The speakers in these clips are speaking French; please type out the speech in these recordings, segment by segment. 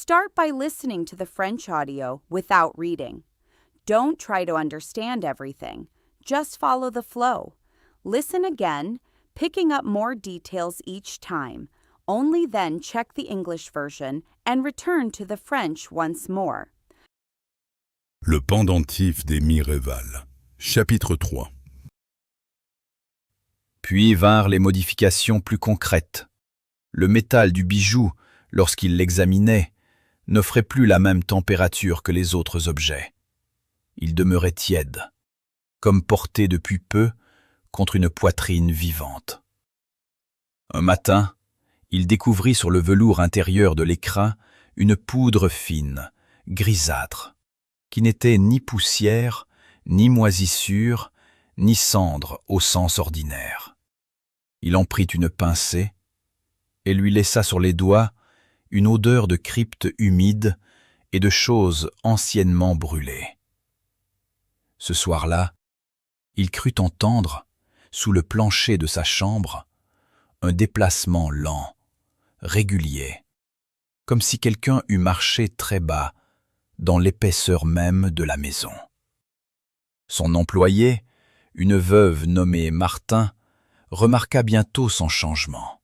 Start by listening to the French audio without reading. Don't try to understand everything. Just follow the flow. Listen again, picking up more details each time. Only then check the English version and return to the French once more. Le pendentif des Mireval. Chapitre 3. Puis vinrent les modifications plus concrètes. Le métal du bijou, lorsqu'il l'examinait, n'offrait plus la même température que les autres objets. Il demeurait tiède, comme porté depuis peu contre une poitrine vivante. Un matin, il découvrit sur le velours intérieur de l'écrin une poudre fine, grisâtre, qui n'était ni poussière, ni moisissure, ni cendre au sens ordinaire. Il en prit une pincée et lui laissa sur les doigts une odeur de crypte humide et de choses anciennement brûlées. Ce soir-là, il crut entendre, sous le plancher de sa chambre, un déplacement lent, régulier, comme si quelqu'un eût marché très bas dans l'épaisseur même de la maison. Son employé, une veuve nommée Martin, remarqua bientôt son changement.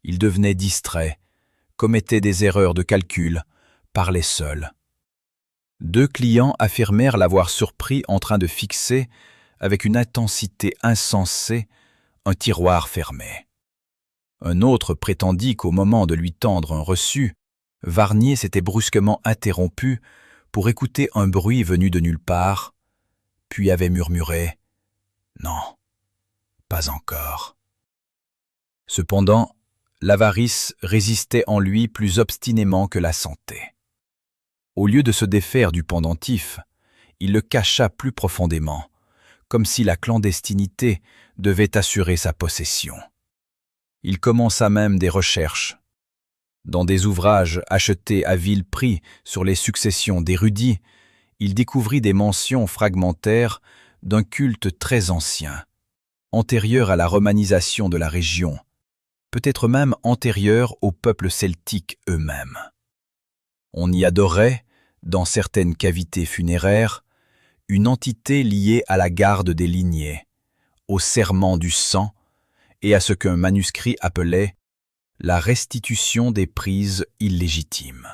Il devenait distrait, commettait des erreurs de calcul, parlait seul. 2 clients affirmèrent l'avoir surpris en train de fixer, avec une intensité insensée, un tiroir fermé. Un autre prétendit qu'au moment de lui tendre un reçu, Varnier s'était brusquement interrompu pour écouter un bruit venu de nulle part, puis avait murmuré « Non, pas encore ». Cependant, l'avarice résistait en lui plus obstinément que la santé. Au lieu de se défaire du pendentif, il le cacha plus profondément, comme si la clandestinité devait assurer sa possession. Il commença même des recherches. Dans des ouvrages achetés à vil prix sur les successions d'érudits, il découvrit des mentions fragmentaires d'un culte très ancien, antérieur à la romanisation de la région, peut-être même antérieur aux peuples celtiques eux-mêmes. On y adorait, dans certaines cavités funéraires, une entité liée à la garde des lignées, au serment du sang et à ce qu'un manuscrit appelait la restitution des prises illégitimes.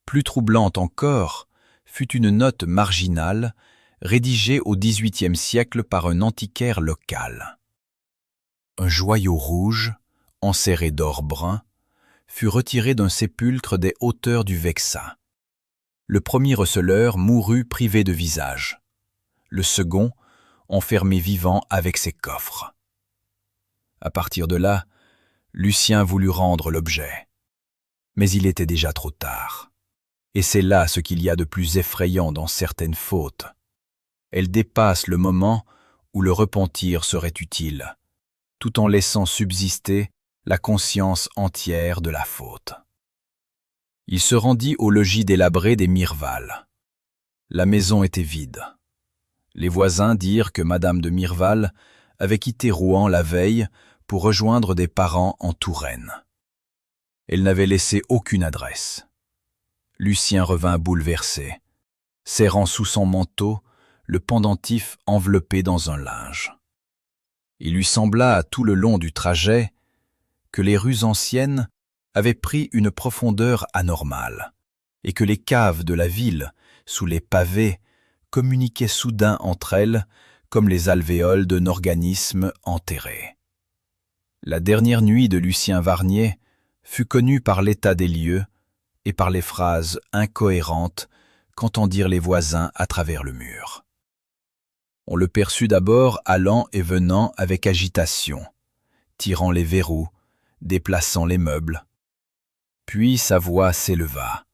Plus troublante encore fut une note marginale rédigée au XVIIIe siècle par un antiquaire local. Un joyau rouge, enserré d'or brun, fut retiré d'un sépulcre des hauteurs du Vexin. Le premier receleur mourut privé de visage. Le second, enfermé vivant avec ses coffres. À partir de là, Lucien voulut rendre l'objet. Mais il était déjà trop tard. Et c'est là ce qu'il y a de plus effrayant dans certaines fautes. Elles dépassent le moment où le repentir serait utile, tout en laissant subsister la conscience entière de la faute. Il se rendit au logis délabré des Mirval. La maison était vide. Les voisins dirent que Madame de Mirval avait quitté Rouen la veille pour rejoindre des parents en Touraine. Elle n'avait laissé aucune adresse. Lucien revint bouleversé, serrant sous son manteau le pendentif enveloppé dans un linge. Il lui sembla tout le long du trajet que les rues anciennes avaient pris une profondeur anormale et que les caves de la ville, sous les pavés, communiquaient soudain entre elles comme les alvéoles d'un organisme enterré. La dernière nuit de Lucien Varnier fut connue par l'état des lieux et par les phrases incohérentes qu'entendirent les voisins à travers le mur. On le perçut d'abord allant et venant avec agitation, tirant les verrous, déplaçant les meubles. Puis sa voix s'éleva,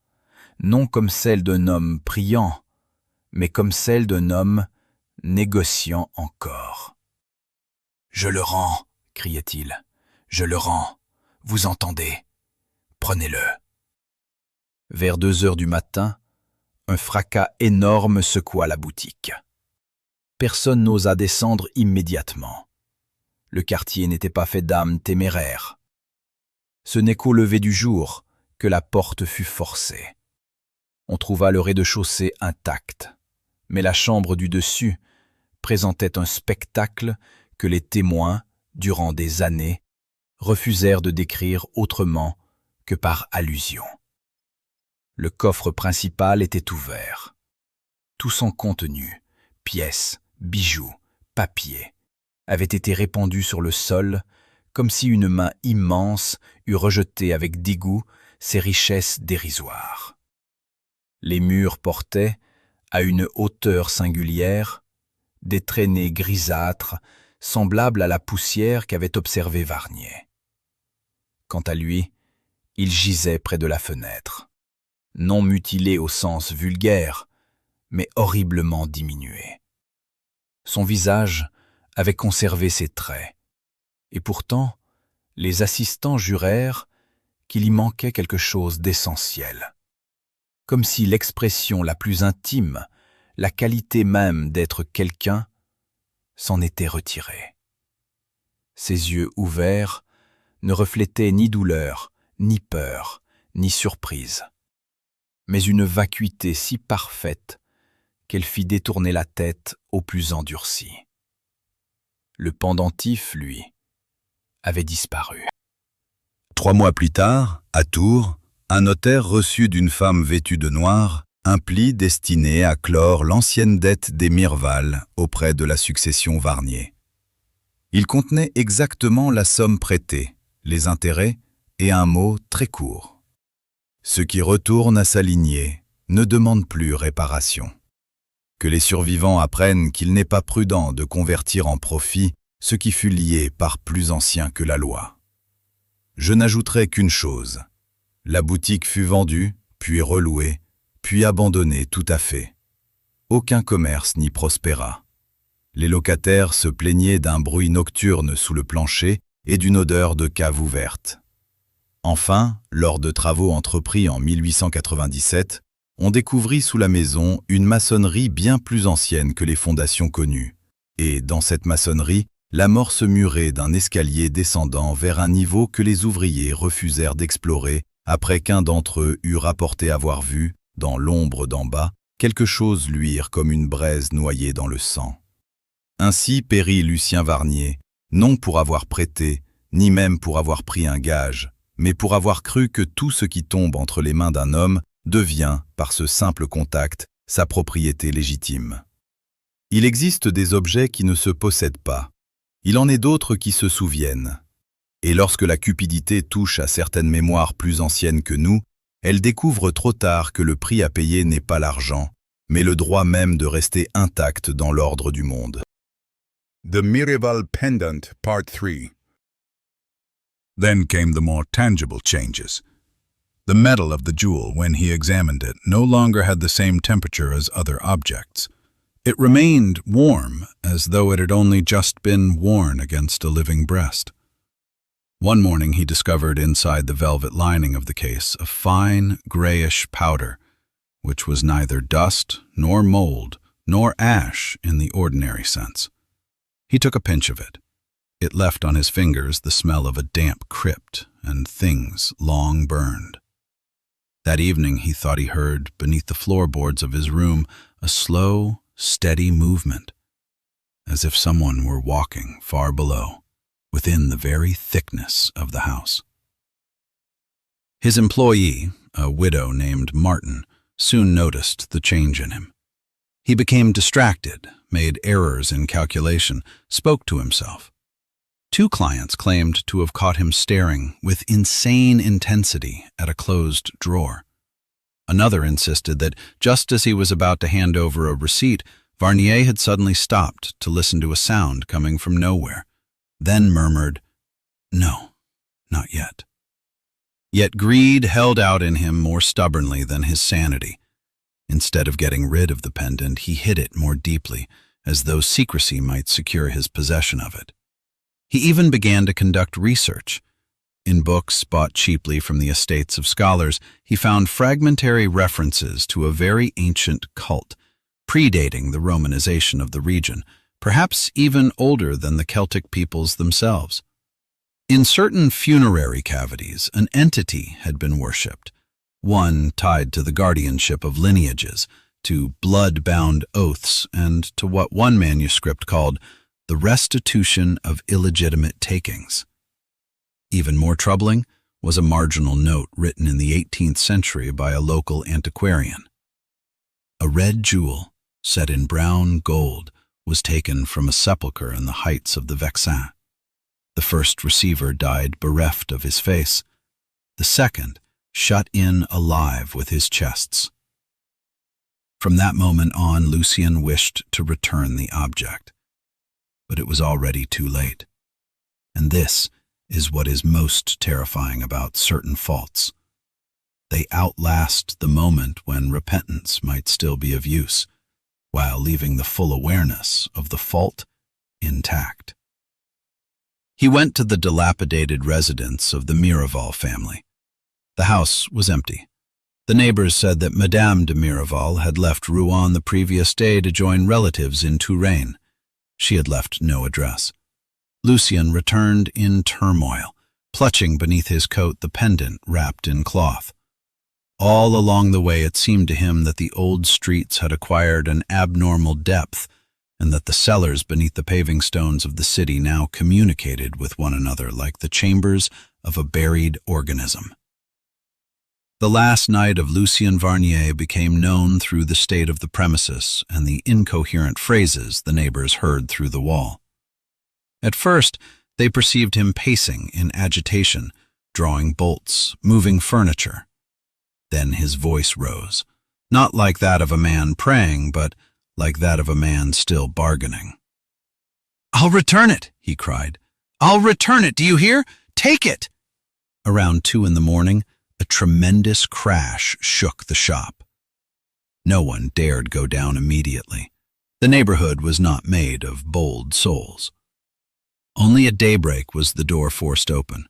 non comme celle d'un homme priant, mais comme celle d'un homme négociant encore. « Je le rends !» criait-il. « Je le rends. Vous entendez? Prenez-le. » Vers 2 heures du matin, un fracas énorme secoua la boutique. Personne n'osa descendre immédiatement. Le quartier n'était pas fait d'âmes téméraires. Ce n'est qu'au lever du jour que la porte fut forcée. On trouva le rez-de-chaussée intact, mais la chambre du dessus présentait un spectacle que les témoins, durant des années, refusèrent de décrire autrement que par allusion. Le coffre principal était ouvert. Tout son contenu, pièces, bijoux, papiers, avait été répandu sur le sol, comme si une main immense eût rejeté avec dégoût ces richesses dérisoires. Les murs portaient, à une hauteur singulière, des traînées grisâtres semblables à la poussière qu'avait observé Varnier. Quant à lui, il gisait près de la fenêtre, non mutilé au sens vulgaire, mais horriblement diminué. Son visage avait conservé ses traits, et pourtant, les assistants jurèrent qu'il y manquait quelque chose d'essentiel, comme si l'expression la plus intime, la qualité même d'être quelqu'un, s'en était retirée. Ses yeux ouverts ne reflétaient ni douleur, ni peur, ni surprise, mais une vacuité si parfaite qu'elle fit détourner la tête au plus endurci. Le pendentif, lui, avait disparu. 3 mois plus tard, à Tours, un notaire reçut d'une femme vêtue de noir un pli destiné à clore l'ancienne dette des Mirval auprès de la succession Varnier. Il contenait exactement la somme prêtée, les intérêts et un mot très court. Ceux qui retournent à sa lignée ne demandent plus réparation. Que les survivants apprennent qu'il n'est pas prudent de convertir en profit ce qui fut lié par plus ancien que la loi. Je n'ajouterai qu'une chose. La boutique fut vendue, puis relouée, puis abandonnée tout à fait. Aucun commerce n'y prospéra. Les locataires se plaignaient d'un bruit nocturne sous le plancher et d'une odeur de cave ouverte. Enfin, lors de travaux entrepris en 1897, on découvrit sous la maison une maçonnerie bien plus ancienne que les fondations connues. Et, dans cette maçonnerie, l'amorce murée d'un escalier descendant vers un niveau que les ouvriers refusèrent d'explorer après qu'un d'entre eux eût rapporté avoir vu, dans l'ombre d'en bas, quelque chose luire comme une braise noyée dans le sang. Ainsi périt Lucien Varnier, non pour avoir prêté, ni même pour avoir pris un gage, mais pour avoir cru que tout ce qui tombe entre les mains d'un homme devient, par ce simple contact, sa propriété légitime. Il existe des objets qui ne se possèdent pas. Il en est d'autres qui se souviennent. Et lorsque la cupidité touche à certaines mémoires plus anciennes que nous, elle découvre trop tard que le prix à payer n'est pas l'argent, mais le droit même de rester intact dans l'ordre du monde. The Miraval Pendant, Part 3. Then came the more tangible changes. The metal of the jewel, when he examined it, no longer had the same temperature as other objects. It remained warm, as though it had only just been worn against a living breast. One morning he discovered inside the velvet lining of the case a fine, grayish powder, which was neither dust, nor mold, nor ash in the ordinary sense. He took a pinch of it. It left on his fingers the smell of a damp crypt and things long burned. That evening he thought he heard, beneath the floorboards of his room, a slow, steady movement, as if someone were walking far below, within the very thickness of the house. His employee, a widow named Martin, soon noticed the change in him. He became distracted, made errors in calculation, spoke to himself. 2 clients claimed to have caught him staring with insane intensity at a closed drawer. Another insisted that just as he was about to hand over a receipt, Varnier had suddenly stopped to listen to a sound coming from nowhere, then murmured, "No, not yet." Yet greed held out in him more stubbornly than his sanity. Instead of getting rid of the pendant, he hid it more deeply, as though secrecy might secure his possession of it. He even began to conduct research. In books bought cheaply from the estates of scholars, he found fragmentary references to a very ancient cult, predating the Romanization of the region, perhaps even older than the Celtic peoples themselves. In certain funerary cavities, an entity had been worshipped, one tied to the guardianship of lineages, to blood-bound oaths, and to what one manuscript called the restitution of illegitimate takings. Even more troubling was a marginal note written in the 18th century by a local antiquarian. A red jewel, set in brown gold, was taken from a sepulchre in the heights of the Vexin. The first receiver died bereft of his face, the second shut in alive with his chests. From that moment on, Lucien wished to return the object. But it was already too late. And this is what is most terrifying about certain faults. They outlast the moment when repentance might still be of use, while leaving the full awareness of the fault intact. He went to the dilapidated residence of the Miraval family. The house was empty. The neighbors said that Madame de Miraval had left Rouen the previous day to join relatives in Touraine. She had left no address. Lucien returned in turmoil, clutching beneath his coat the pendant wrapped in cloth. All along the way it seemed to him that the old streets had acquired an abnormal depth, and that the cellars beneath the paving stones of the city now communicated with one another like the chambers of a buried organism. The last night of Lucien Varnier became known through the state of the premises and the incoherent phrases the neighbors heard through the wall. At first, they perceived him pacing in agitation, drawing bolts, moving furniture. Then his voice rose, not like that of a man praying, but like that of a man still bargaining. "I'll return it," he cried. "I'll return it, do you hear? Take it!" Around 2 a.m, a tremendous crash shook the shop. No one dared go down immediately. The neighborhood was not made of bold souls. Only at daybreak was the door forced open.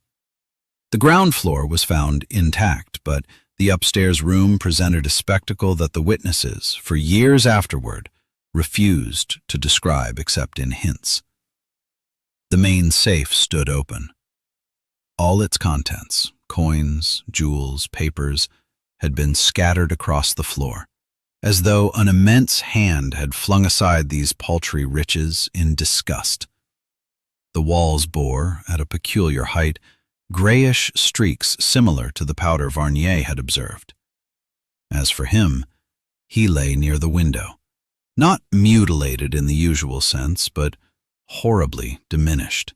The ground floor was found intact, but the upstairs room presented a spectacle that the witnesses, for years afterward, refused to describe except in hints. The main safe stood open. All its contents, coins, jewels, papers, had been scattered across the floor, as though an immense hand had flung aside these paltry riches in disgust. The walls bore, at a peculiar height, grayish streaks similar to the powder Varnier had observed. As for him, he lay near the window, not mutilated in the usual sense, but horribly diminished.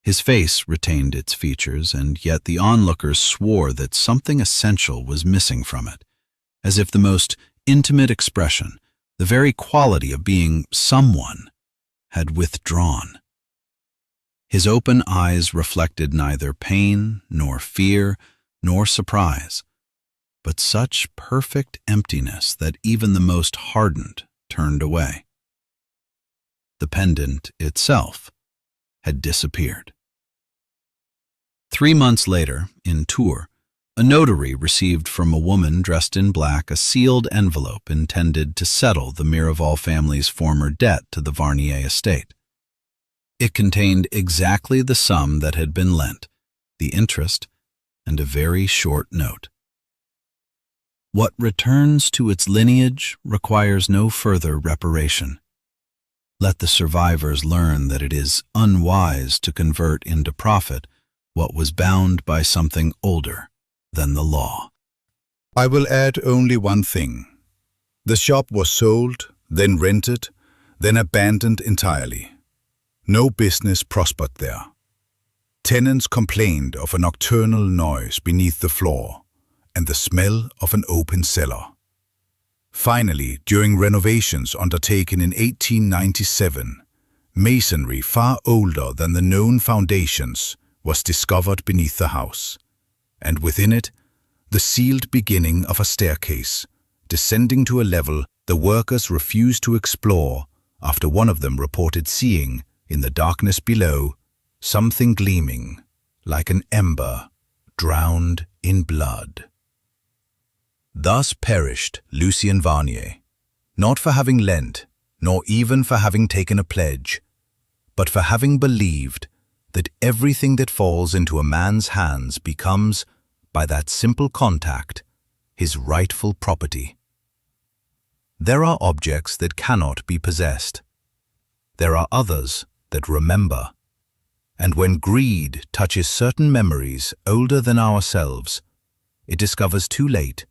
His face retained its features, and yet the onlookers swore that something essential was missing from it, as if the most intimate expression, the very quality of being someone, had withdrawn. His open eyes reflected neither pain, nor fear, nor surprise, but such perfect emptiness that even the most hardened turned away. The pendant itself had disappeared. 3 months later, in Tours, a notary received from a woman dressed in black a sealed envelope intended to settle the Miraval family's former debt to the Varnier estate. It contained exactly the sum that had been lent, the interest, and a very short note. What returns to its lineage requires no further reparation. Let the survivors learn that it is unwise to convert into profit what was bound by something older than the law. I will add only one thing. The shop was sold, then rented, then abandoned entirely. No business prospered there. Tenants complained of a nocturnal noise beneath the floor and the smell of an open cellar. Finally, during renovations undertaken in 1897, masonry far older than the known foundations was discovered beneath the house, and within it, the sealed beginning of a staircase, descending to a level the workers refused to explore after one of them reported seeing, in the darkness below, something gleaming, like an ember, drowned in blood. Thus perished Lucien Varnier, not for having lent, nor even for having taken a pledge, but for having believed that everything that falls into a man's hands becomes, by that simple contact, his rightful property. There are objects that cannot be possessed. There are others that remember. And when greed touches certain memories older than ourselves, it discovers too late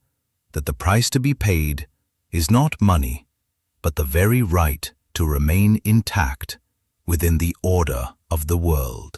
that the price to be paid is not money, but the very right to remain intact within the order of the world.